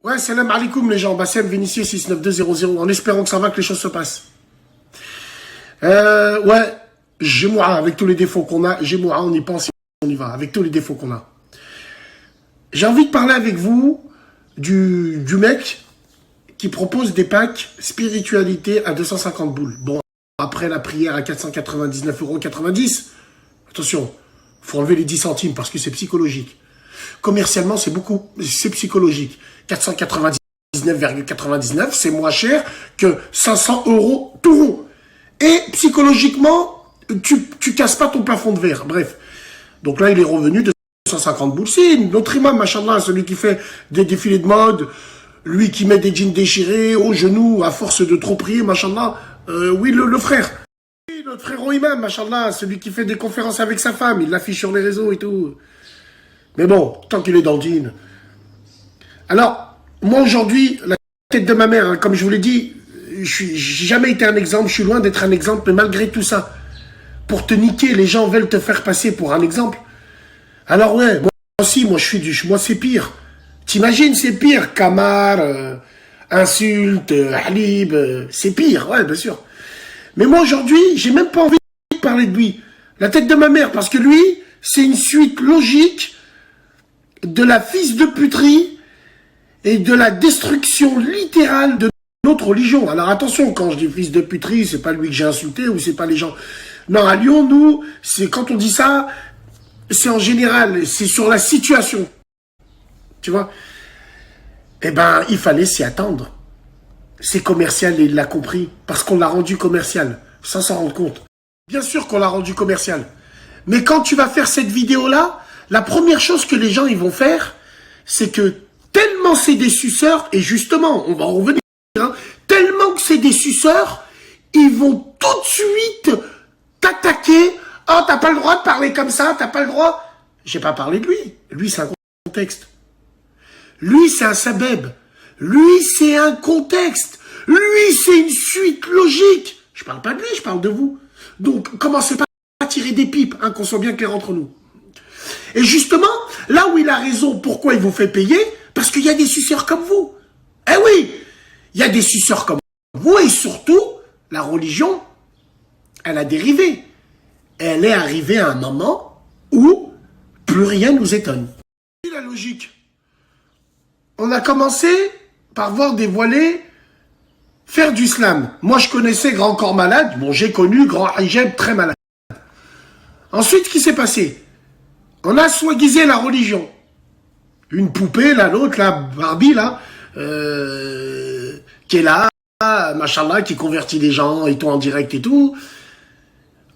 Ouais, salam alaikum les gens, Bassem Vénitier 69200, en espérant que ça va, que les choses se passent. Ouais, Gémoura, avec tous les défauts qu'on a, Gémoura, on y pense, on y va, avec tous les défauts qu'on a. J'ai envie de parler avec vous du mec qui propose des packs spiritualité à 250 boules. Bon, après la prière à 499,90 €, attention, faut enlever les 10 centimes parce que c'est psychologique. Commercialement, c'est psychologique. 499,99 €, c'est moins cher que 500 € tout rond. Et psychologiquement, tu casses pas ton plafond de verre. Bref. Donc là, il est revenu de 150 boules. C'est notre imam, machallah, celui qui fait des défilés de mode, lui qui met des jeans déchirés aux genoux à force de trop prier, machallah. Oui, le frère. Oui, notre frère au imam, machallah, celui qui fait des conférences avec sa femme, il l'affiche sur les réseaux et tout. Mais bon, tant qu'il est dans le dîne. Alors, moi aujourd'hui, la tête de ma mère, hein, comme je vous l'ai dit, j'ai jamais été un exemple, je suis loin d'être un exemple, mais malgré tout ça, pour te niquer, les gens veulent te faire passer pour un exemple. Alors ouais, moi aussi, moi c'est pire. T'imagines, c'est pire, Kamar, insulte, Halib, c'est pire, ouais, bien sûr. Mais moi aujourd'hui, j'ai même pas envie de parler de lui. La tête de ma mère, parce que lui, c'est une suite logique de la fils de puterie et de la destruction littérale de notre religion. Alors attention, quand je dis fils de puterie, c'est pas lui que j'ai insulté ou c'est pas les gens. Non, à Lyon, nous, c'est quand on dit ça, c'est en général, c'est sur la situation. Tu vois? Eh ben, il fallait s'y attendre. C'est commercial et il l'a compris parce qu'on l'a rendu commercial, sans s'en rendre compte. Bien sûr qu'on l'a rendu commercial. Mais quand tu vas faire cette vidéo-là, la première chose que les gens ils vont faire, c'est que tellement c'est des suceurs, et justement, on va en revenir, hein, tellement que c'est des suceurs, ils vont tout de suite t'attaquer. Oh, t'as pas le droit de parler comme ça, t'as pas le droit. J'ai pas parlé de lui. Lui, c'est un contexte. Lui, c'est un sabeb. Lui, c'est un contexte. Lui, c'est une suite logique. Je parle pas de lui, je parle de vous. Donc, commencez pas à tirer des pipes, hein, qu'on soit bien clair entre nous. Et justement, là où il a raison, pourquoi il vous fait payer? Parce qu'il y a des suceurs comme vous. Eh oui, il y a des suceurs comme vous, et surtout, la religion, elle a dérivé. Elle est arrivée à un moment où plus rien nous étonne. C'est la logique. On a commencé par voir des voilés faire du slam. Moi, je connaissais Grand Corps Malade. Bon, j'ai connu Grand Hijab très malade. Ensuite, ce qui s'est passé? On a soi-disant la religion. Une poupée, là, l'autre, là, Barbie, là, qui est là, machallah, qui convertit des gens et tout en direct et tout.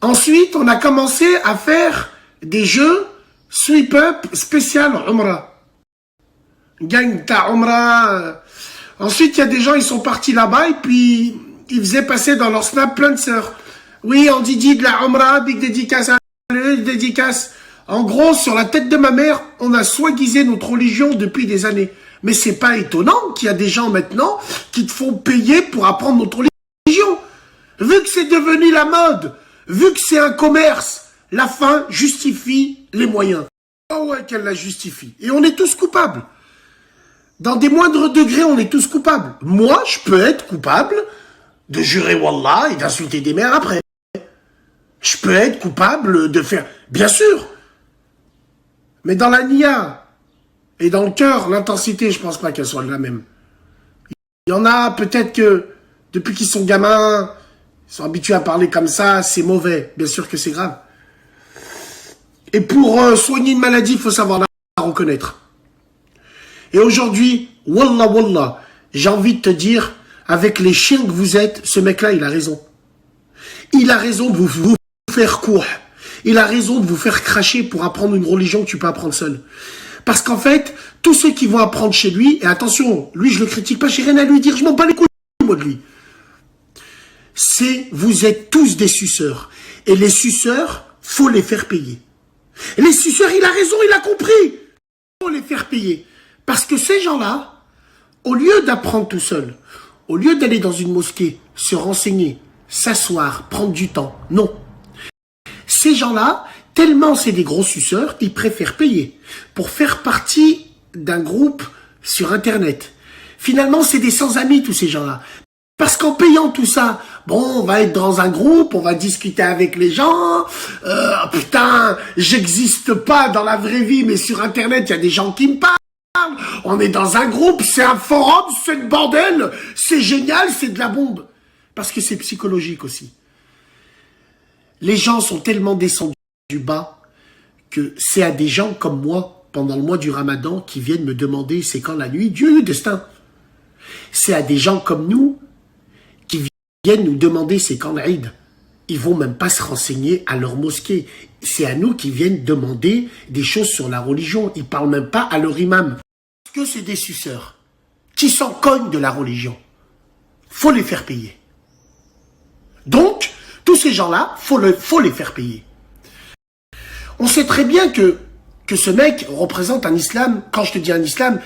Ensuite, on a commencé à faire des jeux sweep-up spécial Umrah. Gang ta Umrah. Ensuite, il y a des gens, ils sont partis là-bas et puis ils faisaient passer dans leur snap plein de sœurs. Oui, on dit de la Umrah, big dédicace à dédicace. En gros, sur la tête de ma mère, on a soi-disant notre religion depuis des années. Mais c'est pas étonnant qu'il y a des gens maintenant qui te font payer pour apprendre notre religion. Vu que c'est devenu la mode, vu que c'est un commerce, la fin justifie les moyens. Oh ouais, qu'elle la justifie. Et on est tous coupables. Dans des moindres degrés, on est tous coupables. Moi, je peux être coupable de jurer Wallah et d'insulter des mères après. Je peux être coupable de faire... Bien sûr. Mais dans la nia et dans le cœur, l'intensité, je pense pas qu'elle soit la même. Il y en a peut-être que, depuis qu'ils sont gamins, ils sont habitués à parler comme ça, c'est mauvais. Bien sûr que c'est grave. Et pour soigner une maladie, il faut savoir la reconnaître. Et aujourd'hui, wallah, wallah, j'ai envie de te dire, avec les chiens que vous êtes, ce mec-là, il a raison. Il a raison de vous faire court. Il a raison de vous faire cracher pour apprendre une religion que tu peux apprendre seul. Parce qu'en fait, tous ceux qui vont apprendre chez lui, et attention, lui je le critique pas, j'ai rien à lui dire, je m'en bats les couilles moi de lui. Vous êtes tous des suceurs. Et les suceurs, faut les faire payer. Et les suceurs, il a raison, il a compris. Faut les faire payer. Parce que ces gens-là, au lieu d'apprendre tout seul, au lieu d'aller dans une mosquée, se renseigner, s'asseoir, prendre du temps, non. Ces gens-là, Tellement c'est des gros suceurs, ils préfèrent payer pour faire partie d'un groupe sur Internet. Finalement, c'est des sans-amis, tous ces gens-là. Parce qu'en payant tout ça, bon, on va être dans un groupe, on va discuter avec les gens. Putain, j'existe pas dans la vraie vie, mais sur Internet, il y a des gens qui me parlent. On est dans un groupe, c'est un forum, c'est le bordel. C'est génial, c'est de la bombe. Parce que c'est psychologique aussi. Les gens sont tellement descendus du bas que c'est à des gens comme moi, pendant le mois du Ramadan, qui viennent me demander c'est quand la nuit. Dieu, le destin. C'est à des gens comme nous qui viennent nous demander c'est quand l'Aïd. Ils vont même pas se renseigner à leur mosquée. C'est à nous qui viennent demander des choses sur la religion. Ils parlent même pas à leur imam. Parce que c'est des suceurs qui s'en cognent de la religion. Faut les faire payer. Donc, tous ces gens-là, faut les faire payer. On sait très bien que ce mec représente un islam. Quand je te dis un islam,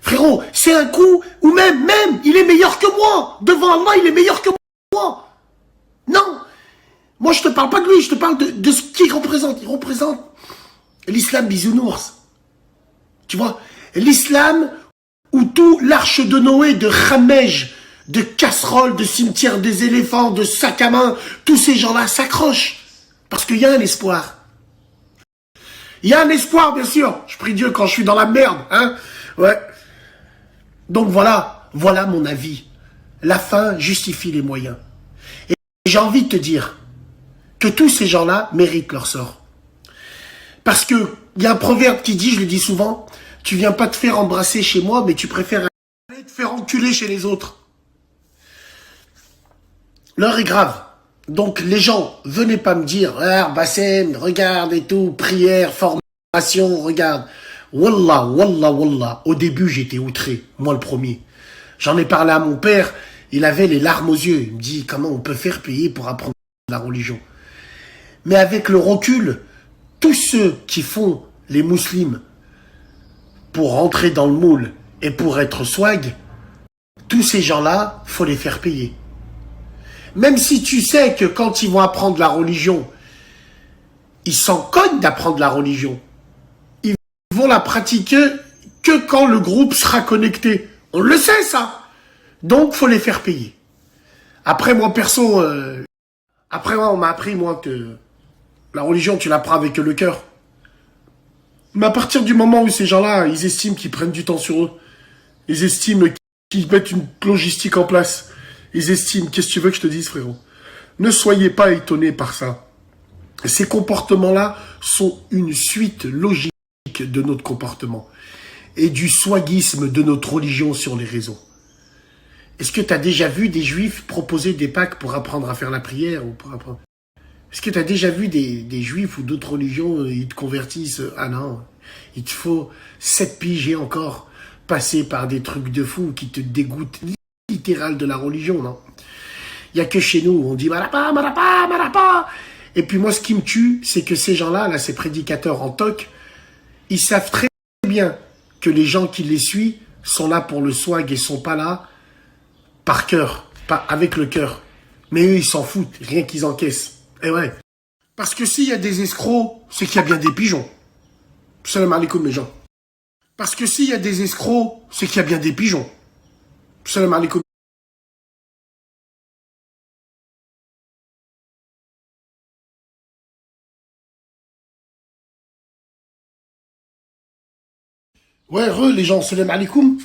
frérot, c'est un coup où même, il est meilleur que moi. Devant Allah, il est meilleur que moi. Non. Moi, je te parle pas de lui, je te parle de ce qu'il représente. Il représente l'islam bisounours. Tu vois, l'islam où tout l'arche de Noé, de Khamej, de casseroles, de cimetière des éléphants, de sacs à main, tous ces gens-là s'accrochent. Parce qu'il y a un espoir. Il y a un espoir, bien sûr. Je prie Dieu quand je suis dans la merde, hein. Ouais. Donc voilà mon avis. La fin justifie les moyens. Et j'ai envie de te dire que tous ces gens-là méritent leur sort. Parce que il y a un proverbe qui dit, je le dis souvent, tu viens pas te faire embrasser chez moi, mais tu préfères aller te faire enculer chez les autres. L'heure est grave. Donc les gens, venez pas me dire, ah, Bassem, regarde et tout, prière, formation, regarde. Wallah, au début j'étais outré, moi le premier. J'en ai parlé à mon père, il avait les larmes aux yeux. Il me dit, comment on peut faire payer pour apprendre la religion? Mais avec le recul, tous ceux qui font les musulmans pour rentrer dans le moule et pour être swag, tous ces gens-là, faut les faire payer. Même si tu sais que quand ils vont apprendre la religion, ils s'en cognent d'apprendre la religion. Ils vont la pratiquer que quand le groupe sera connecté. On le sait, ça. Donc, faut les faire payer. Après, moi, perso, on m'a appris, moi, que la religion, tu l'apprends avec le cœur. Mais à partir du moment où ces gens-là, ils estiment qu'ils prennent du temps sur eux, ils estiment qu'ils mettent une logistique en place, ils estiment, qu'est-ce que tu veux que je te dise, frérot? Ne soyez pas étonnés par ça. Ces comportements-là sont une suite logique de notre comportement et du swagisme de notre religion sur les réseaux. Est-ce que tu as déjà vu des juifs proposer des packs pour apprendre à faire la prière ou pour apprendre... Est-ce que tu as déjà vu des juifs ou d'autres religions, ils te convertissent? Ah non, il te faut 7 piges et encore passer par des trucs de fou qui te dégoûtent littéral de la religion, non? Il n'y a que chez nous où on dit marapa, marapa, marapa. Et puis moi, ce qui me tue, c'est que ces gens-là, là, ces prédicateurs en toc, ils savent très bien que les gens qui les suivent sont là pour le swag et sont pas là par cœur, pas avec le cœur. Mais eux, ils s'en foutent, rien qu'ils encaissent. Et ouais. Parce que s'il y a des escrocs, c'est qu'il y a bien des pigeons. Salam alaikum, les gens. Parce que s'il y a des escrocs, c'est qu'il y a bien des pigeons. Salam alaikum. Ouais, les gens, salam alaikum.